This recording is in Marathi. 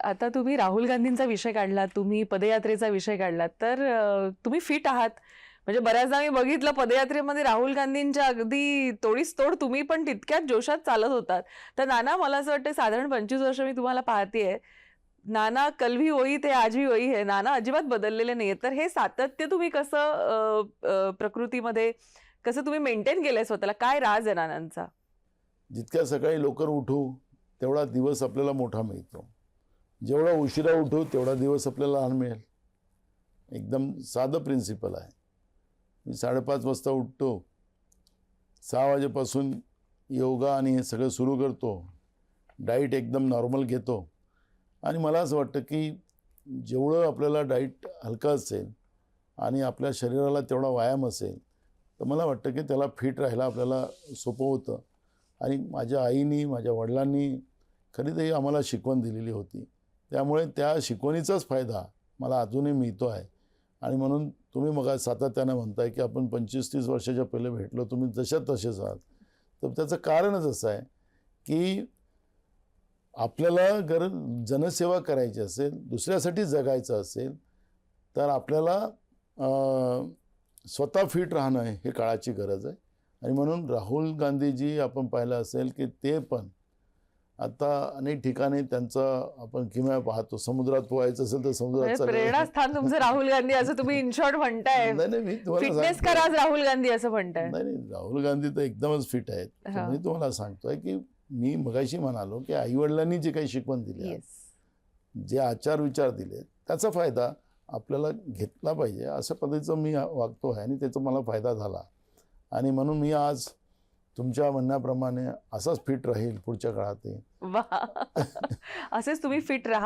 आता तुम्ही राहुल गांधींचा विषय काढलात, तुम्ही पदयात्रेचा विषय काढलात, तर तुम्ही फिट आहात. म्हणजे बऱ्याचदा मी बघितलं पदयात्रेमध्ये राहुल गांधींच्या अगदी तोडीस तोड तुम्ही पण तितक्याच जोशात चालत होतात. तर नाना, मला असं वाटतं साधारण 25 वर्ष मी तुम्हाला पाहतेय. नाना कल भी वही थे आज भी वही है. नाना अजिबात बदललेले नाहीये. तर हे सातत्य तुम्ही कसं प्रकृतीमध्ये कसं तुम्ही मेंटेन केलंय स्वतःला? काय राज आहे नानांचा? जितक्या सकाळी लवकर उठू तेवढा दिवस आपल्याला मोठा मिळतो. जेवढा उशिरा उठू तेवढा दिवस आपल्याला लहान मिळेल. एकदम साधं प्रिन्सिपल आहे. मी 5:30 वाजता उठतो, 6 वाजेपासून योगा आणि हे सगळं सुरू करतो. डाईट एकदम नॉर्मल घेतो आणि मला असं वाटतं की जेवढं आपल्याला डाईट हलका असेल आणि आपल्या शरीराला तेवढा व्यायाम असेल तर मला वाटतं की त्याला फिट राहायला आपल्याला सोपं होतं. आणि माझ्या आईनी, माझ्या वडिलांनी खरी तर आम्हाला शिकवण दिलेली होती. त्यामुळे त्या शिकवणीचाच फायदा मला अजूनही मिळतो आहे. आणि म्हणून तुम्ही मग सातत्यानं म्हणताय की आपण 25-30 वर्षाच्या पहिले भेटलो, तुम्ही जशा तसेच आहात. तर त्याचं कारणच असं आहे की आपल्याला जर जनसेवा करायची असेल, दुसऱ्यासाठी जगायचं असेल, तर आपल्याला स्वतः फिट राहणं हे काळाची गरज आहे. आणि म्हणून राहुल गांधीजी आपण पाहिलं असेल की ते पण आता अनेक ठिकाणी त्यांचा आपण किमया पाहतो. समुद्रात पोहायचं असेल तर समुद्रात प्रेरणास्थान तुमचं राहुल गांधी असं तुम्ही इन शॉर्ट म्हणताय. नाही, मी तुम्हाला फिटनेस का राज राहुल गांधी असं म्हणताय? नाही, राहुल गांधी तर एकदमच फिट आहेत. मी तुम्हाला सांगतोय की मी मगाशी म्हणालो की आईवडिलांनी जे काही शिकवण दिली, जे आचार विचार दिले, त्याचा फायदा आपल्याला घेतला पाहिजे अशा पद्धतीचं मी वागतो आहे आणि त्याचा मला फायदा झाला. आणि म्हणून मी आज तुमच्या म्हणण्याप्रमाणे असाच फिट राहील पुढच्या काळातही. असेच तुम्ही फिट राहा.